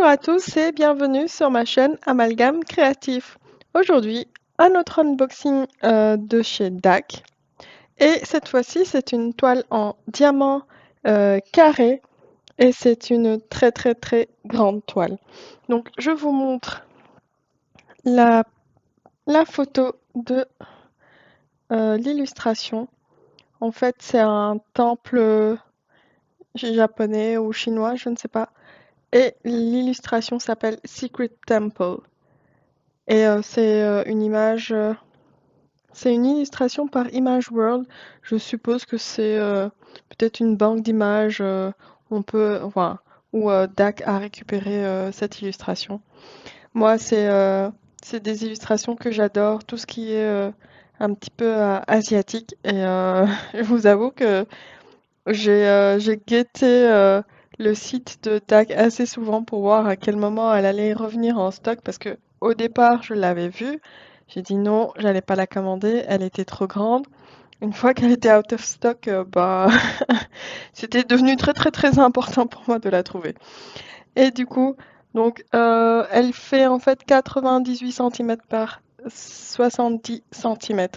Bonjour à tous et bienvenue sur ma chaîne Amalgame Créatif. Aujourd'hui, un autre unboxing de chez DAC. Et cette fois-ci, c'est une toile en diamant carré et c'est une très très très grande toile. Donc je vous montre la, la photo de l'illustration. En fait, c'est un temple japonais ou chinois, je ne sais pas. Et l'illustration s'appelle Secret Temple. Et c'est une illustration par Image World. Je suppose que c'est peut-être une banque d'images. Enfin, où DAC a récupéré cette illustration. Moi, c'est des illustrations que j'adore, tout ce qui est un petit peu asiatique. Et je vous avoue que j'ai guetté le site de DAC assez souvent pour voir à quel moment elle allait revenir en stock parce que au départ je l'avais vue. J'ai dit non, j'allais pas la commander, elle était trop grande. Une fois qu'elle était out of stock, bah c'était devenu très très très important pour moi de la trouver. Et du coup, donc elle fait en fait 98 cm par 70 cm.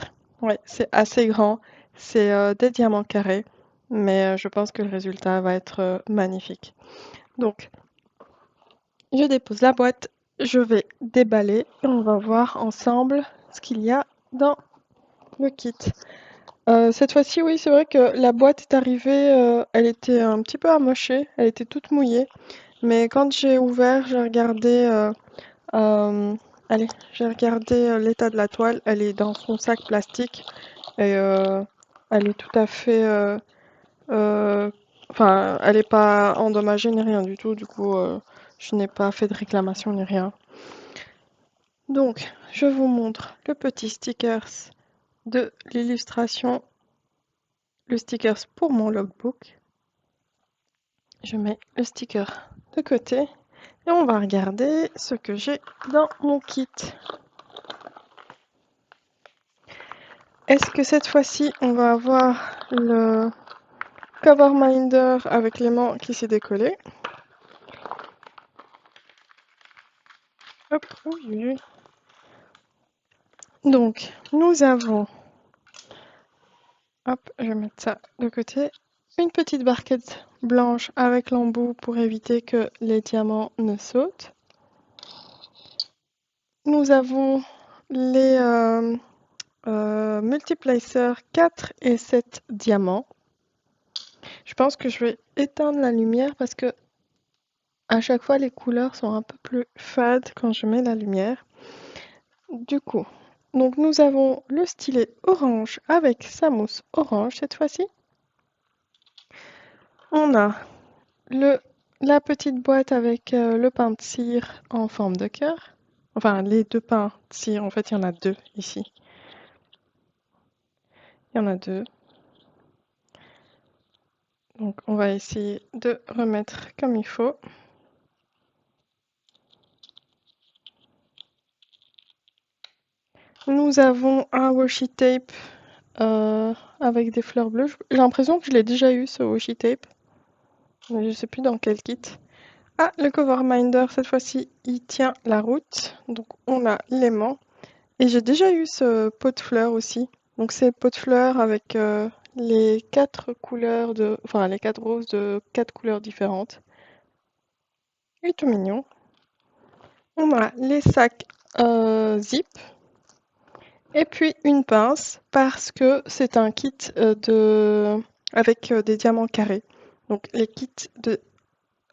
Ouais, c'est assez grand. C'est des diamants carrés, mais je pense que le résultat va être magnifique. Donc, je dépose la boîte, je vais déballer et on va voir ensemble ce qu'il y a dans le kit. Cette fois-ci, oui, c'est vrai que la boîte est arrivée, elle était un petit peu amochée, elle était toute mouillée. Mais quand j'ai ouvert, euh, allez, j'ai regardé l'état de la toile. Elle est dans son sac plastique et elle est tout à fait, euh, enfin, elle n'est pas endommagée ni rien du tout. Du coup, je n'ai pas fait de réclamation ni rien. Donc, je vous montre le petit stickers de l'illustration, le stickers pour mon logbook. Je mets le sticker de côté. Et on va regarder ce que j'ai dans mon kit. Est-ce que cette fois-ci, on va avoir le cover minder avec l'aimant qui s'est décollé? Hop, oui. Donc, nous avons, hop, je vais mettre ça de côté, une petite barquette blanche avec l'embout pour éviter que les diamants ne sautent. Nous avons les multiplacers 4 et 7 diamants. Je pense que je vais éteindre la lumière parce que à chaque fois les couleurs sont un peu plus fades quand je mets la lumière. Du coup, donc nous avons le stylet orange avec sa mousse orange cette fois-ci. On a la petite boîte avec le pain de cire en forme de cœur. Enfin, les deux pains de cire, en fait, il y en a deux ici. Il y en a deux. Donc, on va essayer de remettre comme il faut. Nous avons un washi tape avec des fleurs bleues. J'ai l'impression que je l'ai déjà eu ce washi tape, mais je ne sais plus dans quel kit. Ah, le cover minder, cette fois-ci, il tient la route. Donc, on a l'aimant. Et j'ai déjà eu ce pot de fleurs aussi. Donc, c'est le pot de fleurs avec les quatre couleurs enfin, les quatre roses de quatre couleurs différentes. Il est tout mignon. On a les sacs zip. Et puis une pince parce que c'est un kit avec des diamants carrés. Donc les kits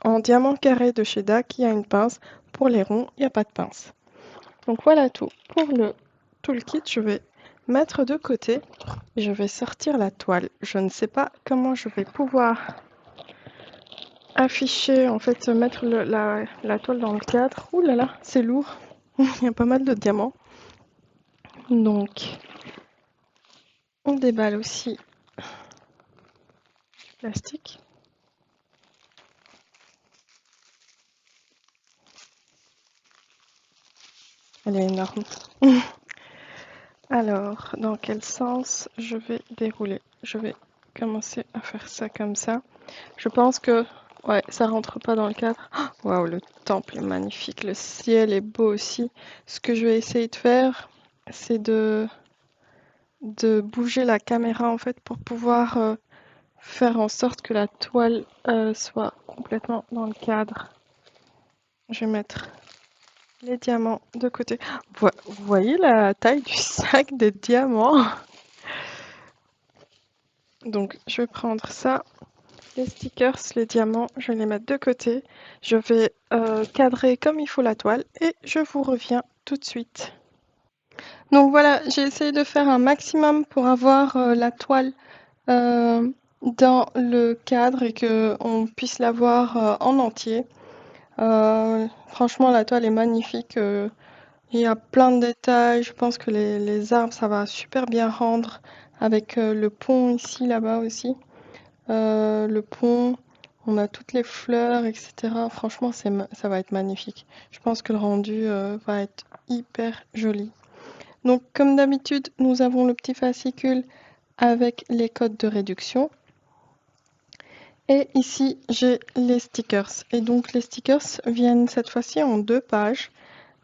en diamant carré de chez DAC, il y a une pince. Pour les ronds, il n'y a pas de pince. Donc voilà tout pour tout le kit. Je vais mettre de côté et je vais sortir la toile. Je ne sais pas comment je vais pouvoir afficher, en fait, mettre la toile dans le cadre. Ouh là là, c'est lourd. Il y a pas mal de diamants. Donc on déballe aussi le plastique. Elle est énorme. Alors, dans quel sens je vais dérouler? Je vais commencer à faire ça comme ça. Je pense que Ouais, ça rentre pas dans le cadre. Waouh, le temple est magnifique, le ciel est beau aussi. Ce que je vais essayer de faire, c'est de bouger la caméra en fait pour pouvoir faire en sorte que la toile soit complètement dans le cadre. Je vais mettre les diamants de côté. Vous voyez la taille du sac des diamants? Donc, je vais prendre ça, les stickers, les diamants, je vais les mettre de côté. Je vais cadrer comme il faut la toile et je vous reviens tout de suite. Donc voilà, j'ai essayé de faire un maximum pour avoir la toile dans le cadre et qu'on puisse la voir en entier. Franchement, la toile est magnifique. Il y a plein de détails. Je pense que les arbres, ça va super bien rendre avec le pont ici, là-bas aussi. Le pont, on a toutes les fleurs, etc. Franchement, ça va être magnifique. Je pense que le rendu va être hyper joli. Donc, comme d'habitude, nous avons le petit fascicule avec les codes de réduction. Et ici, j'ai les stickers. Et donc, les stickers viennent cette fois-ci en 2 pages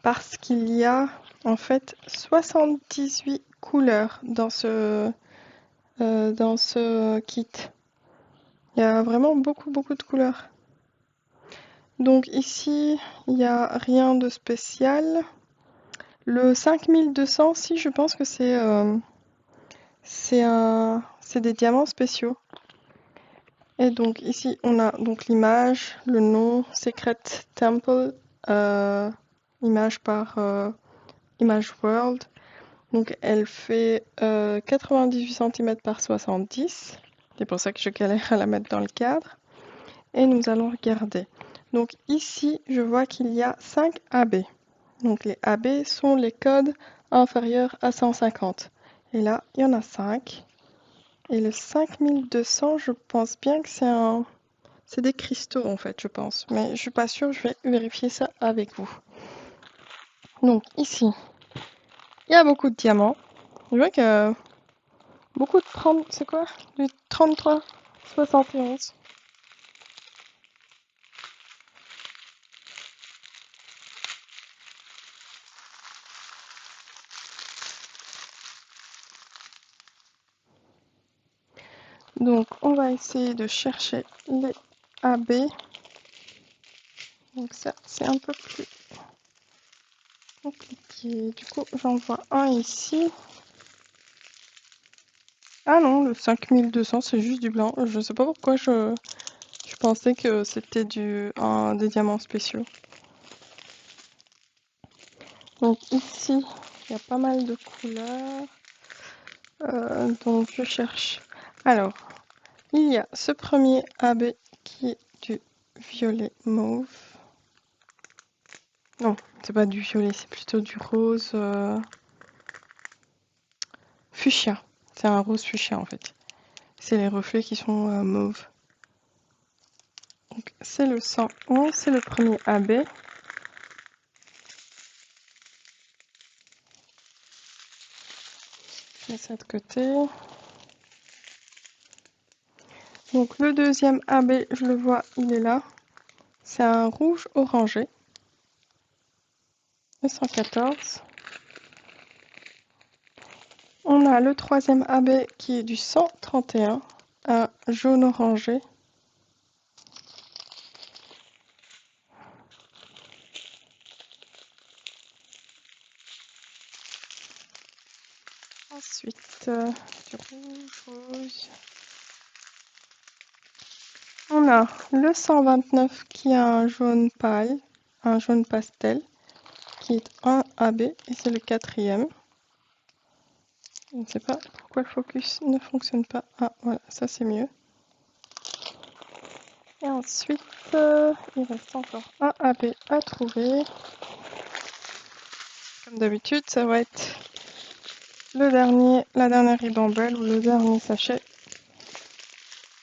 parce qu'il y a en fait 78 couleurs dans ce kit. Il y a vraiment beaucoup, beaucoup de couleurs. Donc ici, il n'y a rien de spécial. Le 5200, si, je pense que c'est des diamants spéciaux. Et donc ici, on a donc l'image, le nom, Secret Temple, image par Image World. Donc elle fait 98 cm par 70. C'est pour ça que je galère à la mettre dans le cadre. Et nous allons regarder. Donc ici, je vois qu'il y a 5 AB. Donc les AB sont les codes inférieurs à 150. Et là, il y en a 5. Et le 5200, je pense bien que c'est des cristaux en fait, je pense. Mais je suis pas sûre, je vais vérifier ça avec vous. Donc ici, il y a beaucoup de diamants. Je vois que beaucoup de 30, c'est quoi? Du 33, 71. Donc on va essayer de chercher les AB. Donc ça, c'est un peu plus compliqué. Du coup, j'en vois un ici. Ah non, le 5200, c'est juste du blanc. Je sais pas pourquoi je pensais que c'était des diamants spéciaux. Donc ici, il y a pas mal de couleurs. Donc je cherche. Alors, il y a ce premier AB qui est du violet mauve. Non, c'est pas du violet, c'est plutôt du rose fuchsia. C'est un rose fuchsia en fait. C'est les reflets qui sont mauves. Donc c'est le 111, c'est le premier AB. Je mets ça de côté. Donc le deuxième AB, je le vois, il est là. C'est un rouge orangé. Le 114. On a le troisième AB qui est du 131, un jaune orangé. Ensuite, du rouge, rose. On a le 129 qui a un jaune pâle, un jaune pastel, qui est un AB et c'est le quatrième. Je ne sais pas pourquoi le focus ne fonctionne pas. Ah voilà, ça c'est mieux. Et ensuite, il reste encore un AB à trouver. Comme d'habitude, ça va être la dernière ribambelle ou le dernier sachet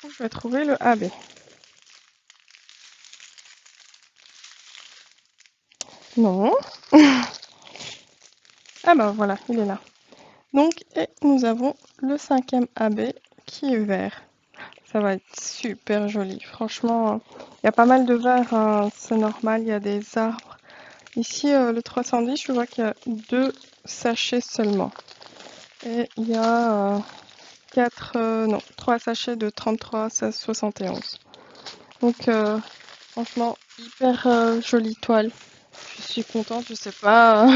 où je vais trouver le AB. Non. Ah ben voilà, il est là. Donc, et nous avons le cinquième AB qui est vert. Ça va être super joli. Franchement, il y a pas mal de verres, hein, c'est normal, il y a des arbres. Ici, le 310, je vois qu'il y a 2 sachets seulement. Et il y a 3 sachets de 33 71. Donc, franchement, hyper jolie toile. Je suis contente, je sais pas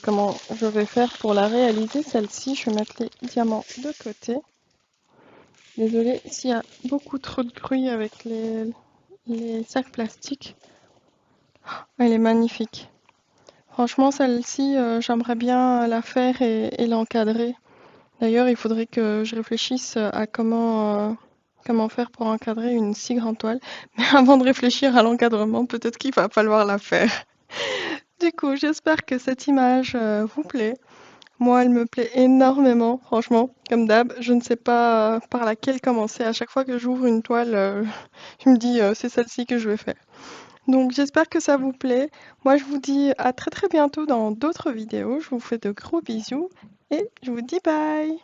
comment je vais faire pour la réaliser, celle-ci. Je vais mettre les diamants de côté. Désolée s'il y a beaucoup trop de bruit avec les sacs plastiques. Elle est magnifique. Franchement, celle-ci, j'aimerais bien la faire et l'encadrer. D'ailleurs, il faudrait que je réfléchisse à comment faire pour encadrer une si grande toile. Mais avant de réfléchir à l'encadrement, peut-être qu'il va falloir la faire. Du coup, j'espère que cette image vous plaît. Moi, elle me plaît énormément, franchement. Comme d'hab, je ne sais pas par laquelle commencer. À chaque fois que j'ouvre une toile, je me dis c'est celle-ci que je vais faire. Donc, j'espère que ça vous plaît. Moi, je vous dis à très très bientôt dans d'autres vidéos. Je vous fais de gros bisous et je vous dis bye.